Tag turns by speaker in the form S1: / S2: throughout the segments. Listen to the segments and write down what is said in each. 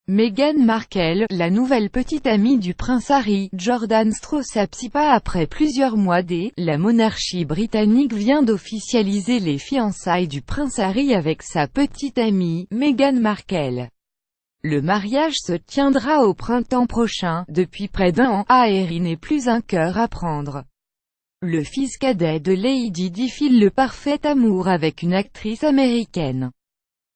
S1: Meghan Markle, la nouvelle petite amie du prince Harry, Jordan Strauss-Apsipa. Après plusieurs mois la monarchie britannique vient d'officialiser les fiançailles du prince Harry avec sa petite amie, Meghan Markle. Le mariage se tiendra au printemps prochain. Depuis près d'un an, Harry n'est plus un cœur à prendre. Le fils cadet de Lady Di file le parfait amour avec une actrice américaine.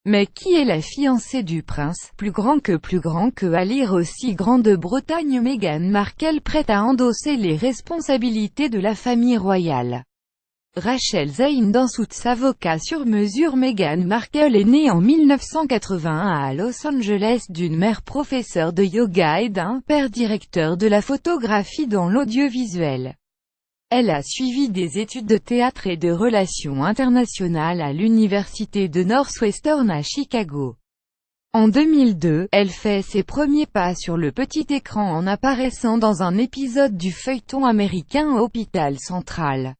S1: Mais qui est la fiancée du prince, plus grand que à lire aussi grand de Bretagne? Meghan Markle prête à endosser les responsabilités de la famille royale. Rachel Zane dans Suits, avocat sur mesure. Meghan Markle est née en 1981 à Los Angeles d'une mère professeure de yoga et d'un père directeur de la photographie dans l'audiovisuel. Elle a suivi des études de théâtre et de relations internationales à l'université de Northwestern à Chicago. En 2002, elle fait ses premiers pas sur le petit écran en apparaissant dans un épisode du feuilleton américain Hôpital Central.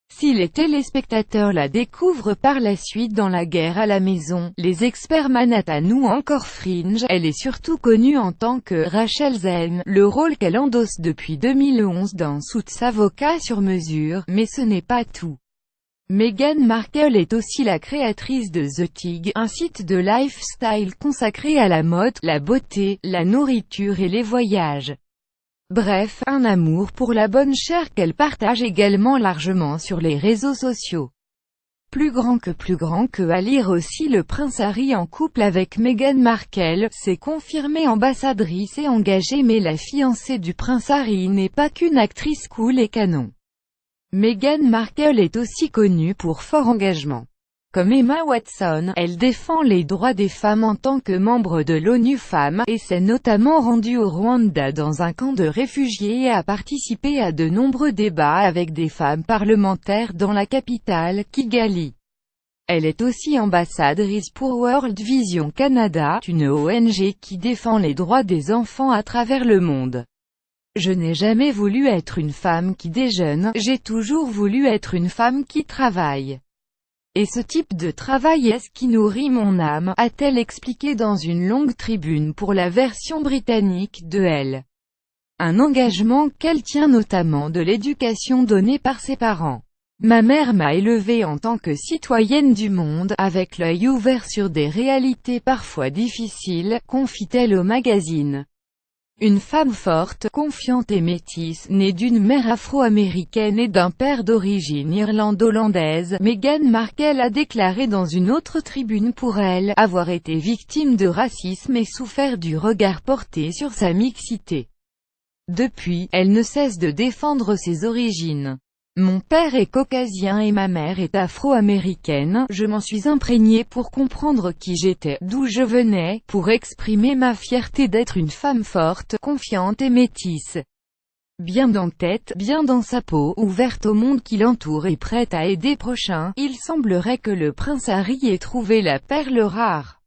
S1: Si les téléspectateurs la découvrent par la suite dans La guerre à la maison, Les experts Manhattan ou encore Fringe, elle est surtout connue en tant que Rachel Zane, le rôle qu'elle endosse depuis 2011 dans Suits, avocat sur mesure. Mais ce n'est pas tout. Meghan Markle est aussi la créatrice de The Tig, un site de lifestyle consacré à la mode, la beauté, la nourriture et les voyages. Bref, un amour pour la bonne chair qu'elle partage également largement sur les réseaux sociaux. Plus grand que à lire aussi le prince Harry en couple avec Meghan Markle, c'est confirmé. Ambassadrice et engagée. Mais la fiancée du prince Harry n'est pas qu'une actrice cool et canon. Meghan Markle est aussi connue pour fort engagement. Comme Emma Watson, elle défend les droits des femmes en tant que membre de l'ONU Femmes, et s'est notamment rendue au Rwanda dans un camp de réfugiés et a participé à de nombreux débats avec des femmes parlementaires dans la capitale, Kigali. Elle est aussi ambassadrice pour World Vision Canada, une ONG qui défend les droits des enfants à travers le monde. Je n'ai jamais voulu être une femme qui déjeune, j'ai toujours voulu être une femme qui travaille. Et ce type de travail est ce qui nourrit mon âme, a-t-elle expliqué dans une longue tribune pour la version britannique de Elle. Un engagement qu'elle tient notamment de l'éducation donnée par ses parents. Ma mère m'a élevée en tant que citoyenne du monde, avec l'œil ouvert sur des réalités parfois difficiles, confie-t-elle au magazine. Une femme forte, confiante et métisse, née d'une mère afro-américaine et d'un père d'origine irlando-hollandaise, Meghan Markle a déclaré dans une autre tribune pour Elle, avoir été victime de racisme et souffert du regard porté sur sa mixité. Depuis, elle ne cesse de défendre ses origines. Mon père est caucasien et ma mère est afro-américaine, je m'en suis imprégnée pour comprendre qui j'étais, d'où je venais, pour exprimer ma fierté d'être une femme forte, confiante et métisse. Bien dans tête, bien dans sa peau, ouverte au monde qui l'entoure et prête à aider prochain, il semblerait que le prince Harry ait trouvé la perle rare.